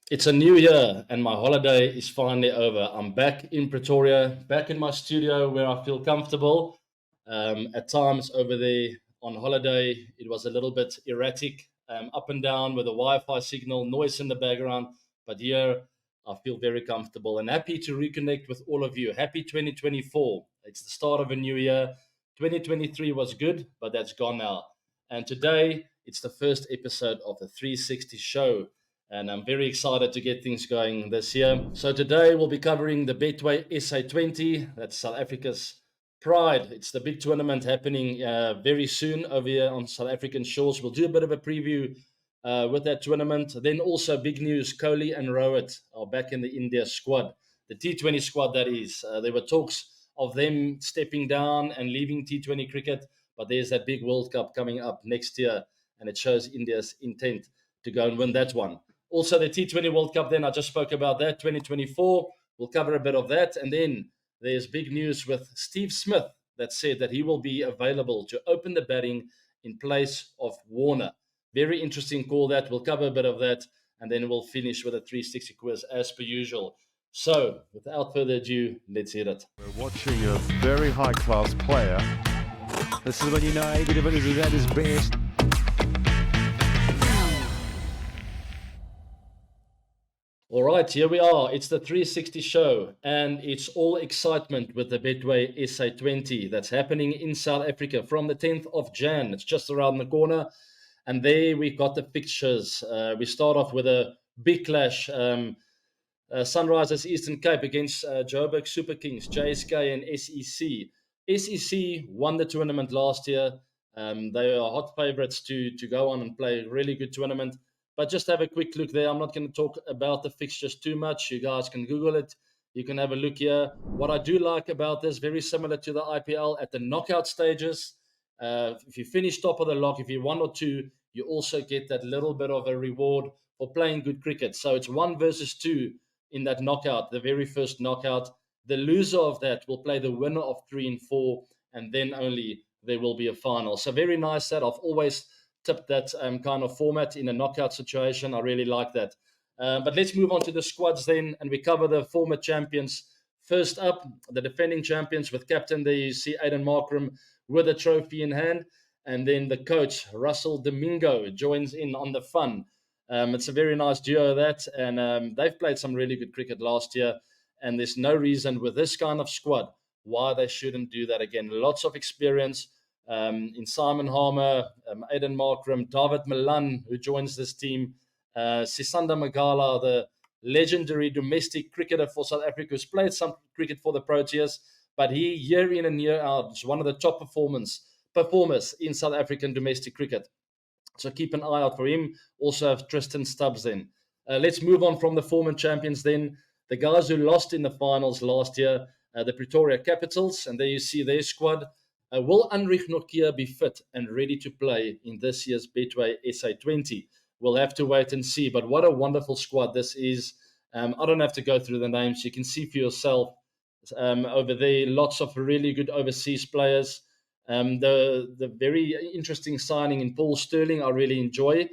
It's a new year and my holiday is finally over. I'm back in Pretoria, back in my studio where I feel comfortable. At times over there on holiday, it was a little bit erratic, up and down with a Wi Fi signal, noise in the background. But here, I feel very comfortable and happy to reconnect with all of you. Happy 2024. It's the start of a new year. 2023 was good, but that's gone now. And today, it's the first episode of the 360 show and I'm very excited to get things going this year. So today we'll be covering the Betway SA20. That's South Africa's pride. It's the big tournament happening very soon over here on South African shores. We'll do a bit of a preview with that tournament. Then also big news: Kohli and Rohit are back in the India squad, the T20 squad. That is, there were talks of them stepping down and leaving T20 cricket, but there's that big World Cup coming up next year, and it shows India's intent to go and win that one. Also, the T20 World Cup, then I just spoke about that, 2024. We'll cover a bit of that. And then there's big news with Steve Smith that said that he will be available to open the batting in place of Warner. Very interesting call that. We'll cover a bit of that. And then we'll finish with a 360 quiz as per usual. So, without further ado, let's hear it. We're watching a very high-class player. This is when you know every development is at his best. All right, here we are. It's the 360 show, and it's all excitement with the Betway SA20 that's happening in South Africa from the 10th of Jan. It's just around the corner, and there we've got the fixtures. We start off with a big clash. Sunrisers Eastern Cape against Joburg Super Kings, JSK and SEC. SEC won the tournament last year. They are hot favourites to go on and play a really good tournament. But just have a quick look there. I'm not going to talk about the fixtures too much. You guys can Google it. You can have a look here. What I do like about this, very similar to the IPL at the knockout stages. If you finish top of the log, if you're 1 or 2, you also get that little bit of a reward for playing good cricket. So it's 1 versus 2 in that knockout, the very first knockout. The loser of that will play the winner of 3 and 4, and then only there will be a final. So very nice that. I've always tipped that kind of format in a knockout situation. I really like that. But let's move on to the squads then, and we cover the former champions. First up, the defending champions with captain there. You see Aiden Markram with a trophy in hand. And then the coach, Russell Domingo, joins in on the fun. It's a very nice duo, that. And they've played some really good cricket last year. And there's no reason with this kind of squad why they shouldn't do that again. Lots of experience. In Simon Harmer, Aiden Markram, David Milan, who joins this team, Sisanda Magala, the legendary domestic cricketer for South Africa, who's played some cricket for the Proteas, but he, year in and year out, is one of the top performers in South African domestic cricket. So keep an eye out for him. Also have Tristan Stubbs then. Let's move on from the former champions then. The guys who lost in the finals last year, the Pretoria Capitals, and there you see their squad. Will Heinrich Nokia be fit and ready to play in this year's Betway SA20? We'll have to wait and see. But what a wonderful squad this is. I don't have to go through the names. You can see for yourself over there. Lots of really good overseas players. The very interesting signing in Paul Sterling, I really enjoy.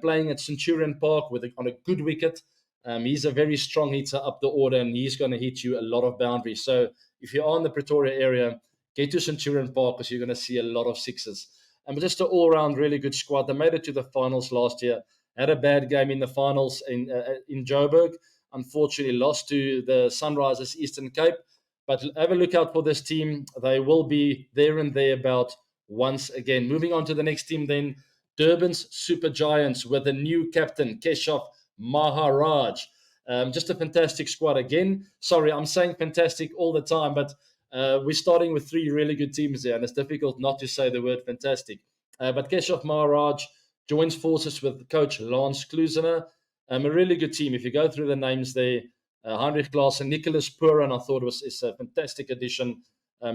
Playing at Centurion Park on a good wicket. He's a very strong hitter up the order, and he's going to hit you a lot of boundaries. So if you are in the Pretoria area, get to Centurion Park because you're going to see a lot of sixes. And just an all-round really good squad. They made it to the finals last year. Had a bad game in the finals in Joburg. Unfortunately, lost to the Sunrisers Eastern Cape. But have a look out for this team. They will be there and thereabout once again. Moving on to the next team then. Durban's Super Giants with a new captain, Keshav Maharaj. Just a fantastic squad again. Sorry, I'm saying fantastic all the time, but we're starting with 3 really good teams there, and it's difficult not to say the word fantastic. But Keshav Maharaj joins forces with coach Lance Klaasen. A really good team. If you go through the names there, Heinrich, Klaasen, Nicholas Puran, I thought is a fantastic addition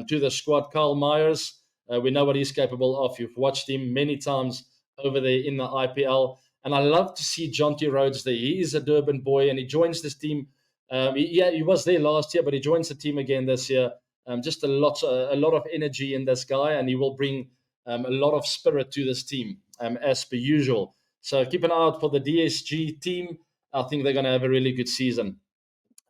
to the squad. Kyle Myers, we know what he's capable of. You've watched him many times over there in the IPL. And I love to see Jonty Rhodes there. He is a Durban boy, and he joins this team. He was there last year, but he joins the team again this year. Just a lot of energy in this guy, and he will bring a lot of spirit to this team, as per usual. So keep an eye out for the DSG team. I think they're going to have a really good season.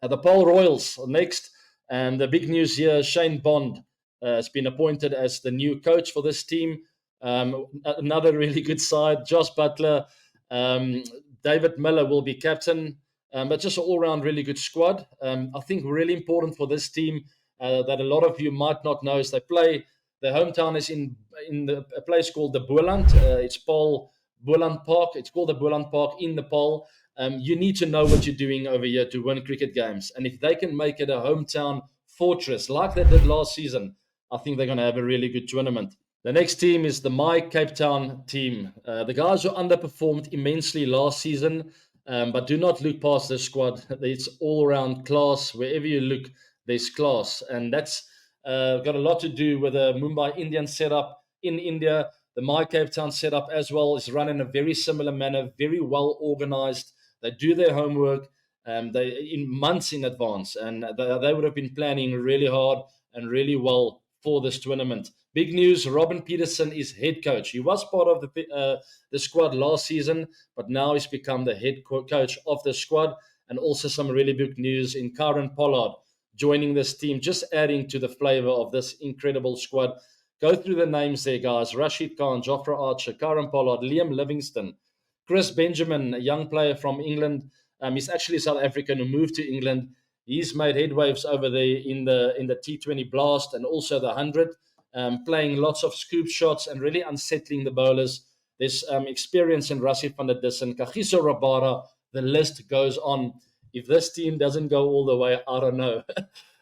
The Paul Royals next, and the big news here: Shane Bond has been appointed as the new coach for this team. Another really good side. Josh Butler, um, David Miller will be captain, but just an all-round really good squad. I think really important for this team that a lot of you might not know is they play. Their hometown is a place called the Boland. It's Paul Boland Park. It's called the Boland Park in Nepal. You need to know what you're doing over here to win cricket games. And if they can make it a hometown fortress like they did last season, I think they're going to have a really good tournament. The next team is the My Cape Town team. The guys who underperformed immensely last season, but do not look past this squad. It's all around class. Wherever you look, there's class. And that's got a lot to do with the Mumbai Indians setup in India. The My Cape Town setup as well is run in a very similar manner, very well organized. They do their homework they in months in advance, and they would have been planning really hard and really well for this tournament. Big news: Robin Peterson is head coach. He was part of the squad last season, but now he's become the head coach of the squad. And also some really big news in Karen Pollard joining this team, just adding to the flavor of this incredible squad. Go through the names there, guys: Rashid Khan, Jofra Archer, Karen Pollard, Liam Livingston, Chris Benjamin, a young player from England. He's actually South African who moved to England. He's made headwaves over there in the T20 Blast and also the 100, playing lots of scoop shots and really unsettling the bowlers. There's experience in Rassie van der Dussen, Kagiso Rabada. The list goes on. If this team doesn't go all the way, I don't know.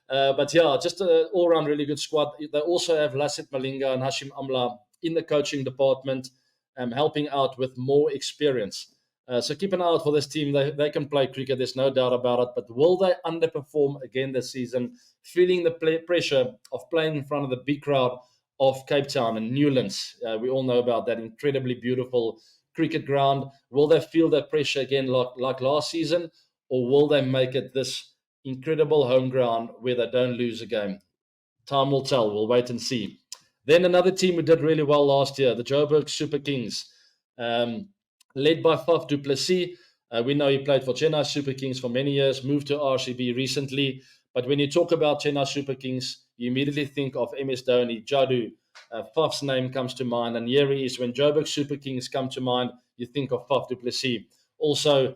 But yeah, just an all-round really good squad. They also have Lassit Malinga and Hashim Amla in the coaching department, helping out with more experience. So keep an eye out for this team. They can play cricket, there's no doubt about it. But will they underperform again this season, feeling the pressure of playing in front of the big crowd of Cape Town and Newlands? We all know about that incredibly beautiful cricket ground. Will they feel that pressure again like last season? Or will they make it this incredible home ground where they don't lose a game? Time will tell. We'll wait and see. Then another team who did really well last year, the Joburg Super Kings, led by Faf du Plessis. We know he played for Chennai Super Kings for many years, moved to RCB recently. But when you talk about Chennai Super Kings, you immediately think of MS Dhoni, Jadoo. Faf's name comes to mind. And here he is. When Joburg Super Kings come to mind, you think of Faf du Plessis. Also,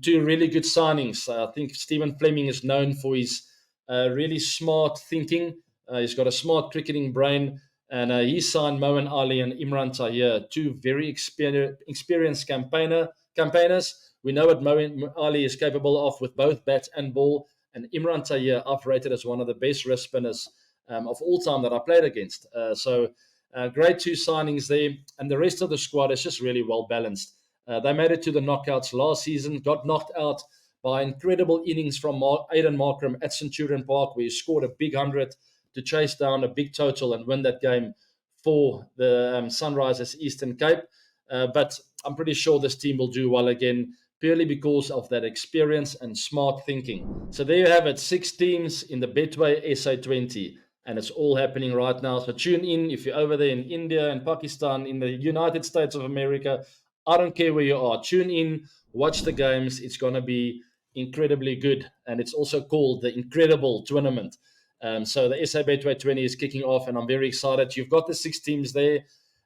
two really good signings. I think Stephen Fleming is known for his really smart thinking. He's got a smart cricketing brain, and he signed Moeen Ali and Imran Tahir, two very experienced campaigners. We know what Moeen Ali is capable of with both bat and ball, and Imran Tahir I've rated as one of the best wrist spinners of all time that I played against. So great two signings there, and the rest of the squad is just really well balanced. They made it to the knockouts last season, got knocked out by incredible innings from Aidan Markram at Centurion Park, where he scored a big 100 to chase down a big total and win that game for the Sunrisers Eastern Cape. But I'm pretty sure this team will do well again, purely because of that experience and smart thinking. So there you have it, 6 teams in the Betway SA20, and it's all happening right now. So tune in if you're over there in India and Pakistan, in the United States of America. I don't care where you are. Tune in, watch the games. It's going to be incredibly good. And it's also called the Incredible Tournament. So the SA Betway 20 is kicking off, and I'm very excited. You've got the 6 teams there.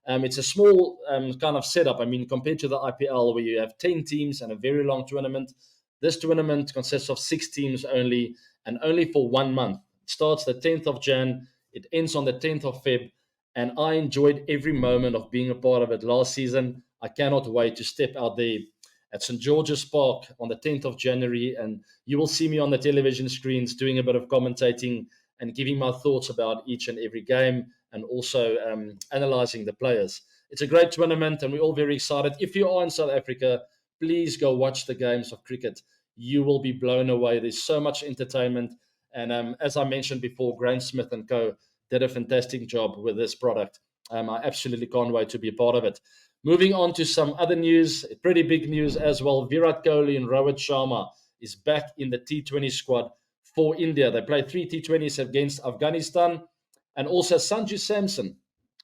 It's a small kind of setup. I mean, compared to the IPL, where you have 10 teams and a very long tournament, this tournament consists of 6 teams only, and only for 1 month. It starts the 10th of Jan. It ends on the 10th of Feb. And I enjoyed every moment of being a part of it last season. I cannot wait to step out there at St. George's Park on the 10th of January, and you will see me on the television screens doing a bit of commentating and giving my thoughts about each and every game, and also analyzing the players. It's a great tournament, and we're all very excited. If you are in South Africa, please go watch the games of cricket. You will be blown away. There's so much entertainment, and as I mentioned before, Graeme Smith and co did a fantastic job with this product. I absolutely can't wait to be a part of it. Moving on to some other news, pretty big news as well. Virat Kohli and Rohit Sharma is back in the T20 squad for India. They play 3 T20s against Afghanistan, and also Sanju Samson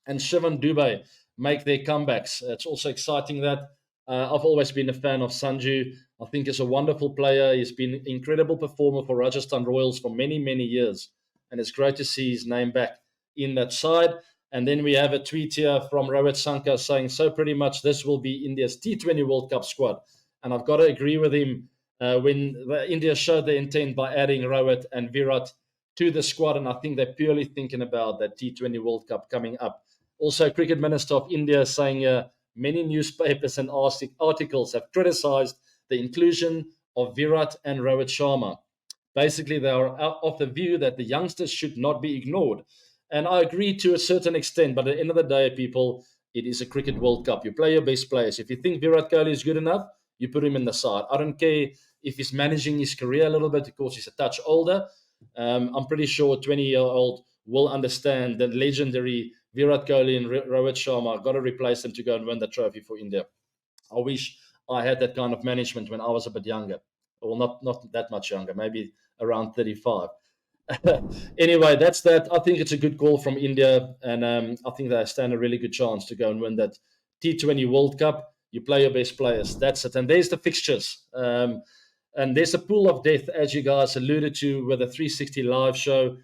and Shivan Dubey make their comebacks. It's also exciting that I've always been a fan of Sanju. I think he's a wonderful player. He's been an incredible performer for Rajasthan Royals for many, many years. And it's great to see his name back in that side. And then we have a tweet here from Rohit Sankar saying, so pretty much this will be India's T20 World Cup squad. And I've got to agree with him when India showed their intent by adding Rohit and Virat to the squad. And I think they're purely thinking about that T20 World Cup coming up. Also, Cricket Minister of India saying many newspapers and articles have criticized the inclusion of Virat and Rohit Sharma. Basically, they are of the view that the youngsters should not be ignored. And I agree to a certain extent, but at the end of the day, people, it is a cricket World Cup. You play your best players. If you think Virat Kohli is good enough, you put him in the side. I don't care if he's managing his career a little bit because he's a touch older. I'm pretty sure a 20-year-old will understand that legendary Virat Kohli and Rohit Sharma got to replace them to go and win the trophy for India. I wish I had that kind of management when I was a bit younger. Well, not that much younger, maybe around 35. Anyway, that's that. I think it's a good call from India, and I think they stand a really good chance to go and win that T20 World Cup. You play your best players. That's it. And there's the fixtures. And there's a pool of death, as you guys alluded to, with the 360 live show.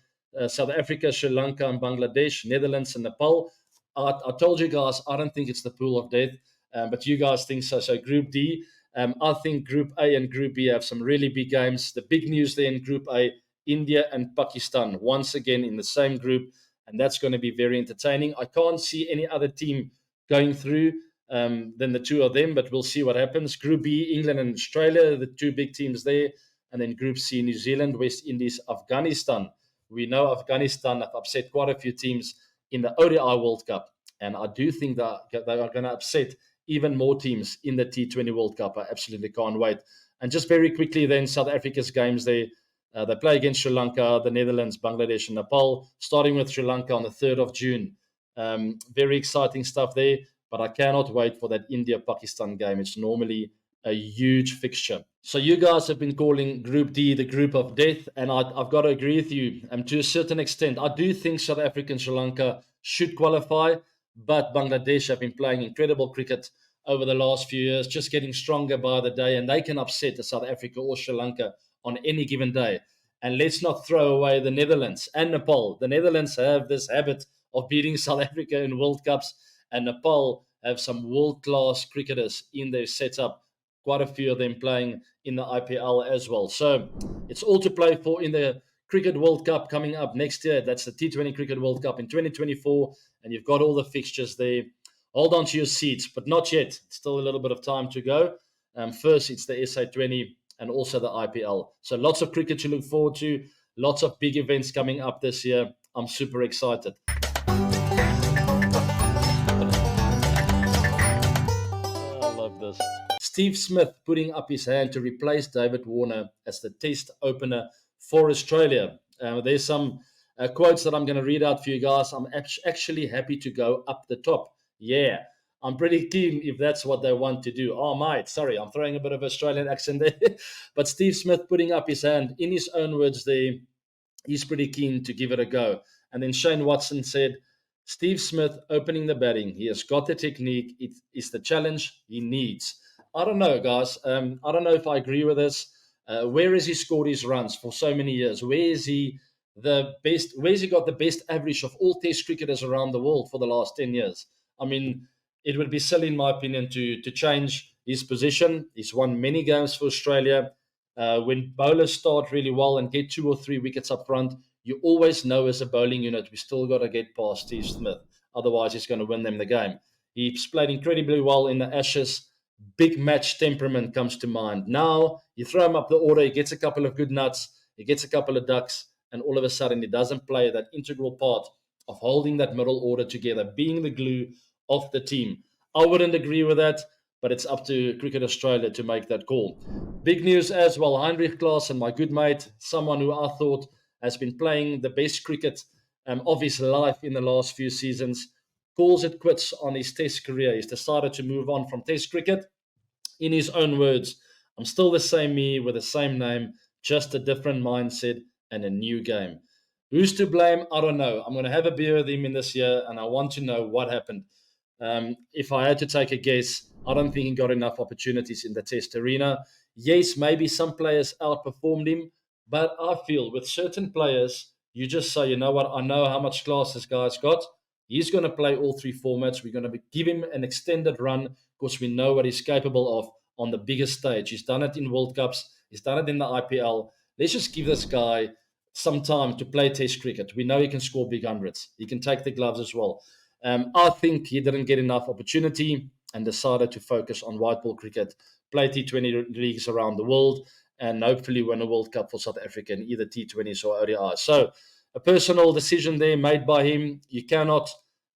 South Africa, Sri Lanka, and Bangladesh, Netherlands, and Nepal. I told you guys, I don't think it's the pool of death, but you guys think so. So Group D, I think Group A and Group B have some really big games. The big news there in Group A, India and Pakistan, once again in the same group, and that's going to be very entertaining. I can't see any other team going through than the two of them, but we'll see what happens. Group B, England and Australia, the two big teams there, and then Group C, New Zealand, West Indies, Afghanistan. We know Afghanistan have upset quite a few teams in the ODI World Cup, and I do think that they are going to upset even more teams in the T20 World Cup. I absolutely can't wait. And just very quickly then, South Africa's games there. They play against Sri Lanka, the Netherlands, Bangladesh, and Nepal, starting with Sri Lanka on the 3rd of June. Very exciting stuff there, but I cannot wait for that India-Pakistan game. It's normally a huge fixture. So you guys have been calling Group D the group of death, and I've got to agree with you to a certain extent. I do think South Africa and Sri Lanka should qualify, but Bangladesh have been playing incredible cricket over the last few years, just getting stronger by the day, and they can upset the South Africa or Sri Lanka on any given day. And let's not throw away the Netherlands and Nepal. The Netherlands have this habit of beating South Africa in World Cups, and Nepal have some world-class cricketers in their setup, quite a few of them playing in the IPL as well. So it's all to play for in the Cricket World Cup coming up next year. That's the T20 Cricket World Cup in 2024, and you've got all the fixtures there. Hold on to your seats, but not yet. Still a little bit of time to go. First, it's the SA20 and also the IPL. So lots of cricket to look forward to. Lots of big events coming up this year. I'm super excited. I love this. Steve Smith putting up his hand to replace David Warner as the test opener for Australia. There's some quotes that I'm going to read out for you guys. I'm actually happy to go up the top. Yeah, I'm pretty keen if that's what they want to do. Oh, mate, sorry, I'm throwing a bit of Australian accent there. But Steve Smith putting up his hand, in his own words there, he's pretty keen to give it a go. And then Shane Watson said, Steve Smith opening the batting. He has got the technique. It is the challenge he needs. I don't know, guys. I don't know if I agree with this. Where has he scored his runs for so many years? Where is he the best? Where's he got the best average of all Test cricketers around the world for the last 10 years? I mean, it would be silly, in my opinion, to change his position. He's won many games for Australia. When bowlers start really well and get 2 or 3 wickets up front, you always know as a bowling unit, we still got to get past Steve Smith. Otherwise, he's going to win them the game. He's played incredibly well in the Ashes. Big match temperament comes to mind. Now, you throw him up the order, he gets a couple of good nuts, he gets a couple of ducks, and all of a sudden he doesn't play that integral part of holding that middle order together, being the glue of the team. I wouldn't agree with that, but it's up to Cricket Australia to make that call. Big news as well, Heinrich Klaasen, my good mate, someone who I thought has been playing the best cricket of his life in the last few seasons, calls it quits on his Test career. He's decided to move on from Test cricket. In his own words, I'm still the same me with the same name, just a different mindset and a new game. Who's to blame? I don't know. I'm going to have a beer with him in this year, and I want to know what happened. If I had to take a guess, I don't think he got enough opportunities in the Test arena. Yes, maybe some players outperformed him, but I feel with certain players, you just say, you know what, I know how much class this guy's got. He's going to play all three formats. We're going to give him an extended run because we know what he's capable of on the biggest stage. He's done it in World Cups. He's done it in the IPL. Let's just give this guy some time to play Test cricket. We know he can score big hundreds. He can take the gloves as well. I think he didn't get enough opportunity and decided to focus on white ball cricket, play T20 leagues around the world, and hopefully win a World Cup for South Africa in either T20s or ODIs. So a personal decision there made by him. You cannot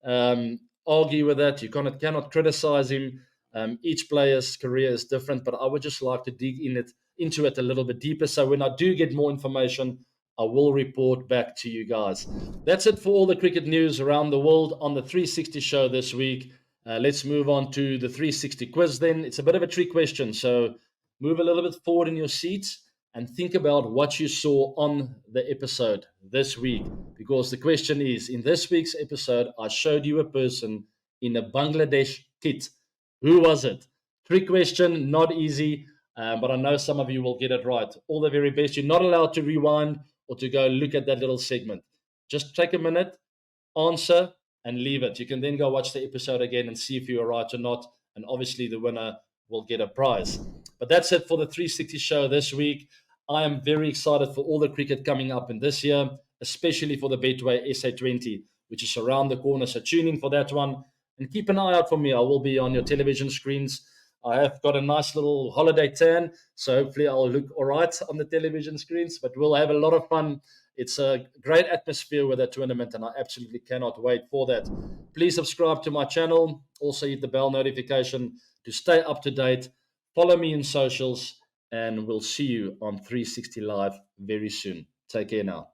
argue with that. You cannot criticize him. Each player's career is different, but I would just like to dig into it a little bit deeper. So when I do get more information, I will report back to you guys. That's it for all the cricket news around the world on the 360 show this week. Let's move on to the 360 quiz then. It's a bit of a trick question, so move a little bit forward in your seats and think about what you saw on the episode this week. Because the question is, in this week's episode, I showed you a person in a Bangladesh kit. Who was it? Trick question, not easy, but I know some of you will get it right. All the very best. You're not allowed to rewind or to go look at that little segment. Just take a minute, answer, and leave it. You can then go watch the episode again and see if you are right or not. And obviously, the winner will get a prize. But that's it for the 360 show this week. I am very excited for all the cricket coming up in this year, especially for the Betway SA20, which is around the corner. So tune in for that one and keep an eye out for me. I will be on your television screens. I have got a nice little holiday tan, so hopefully I'll look all right on the television screens, but we'll have a lot of fun. It's a great atmosphere with that tournament, and I absolutely cannot wait for that. Please subscribe to my channel. Also hit the bell notification to stay up to date. Follow me in socials, and we'll see you on 360 Live very soon. Take care now.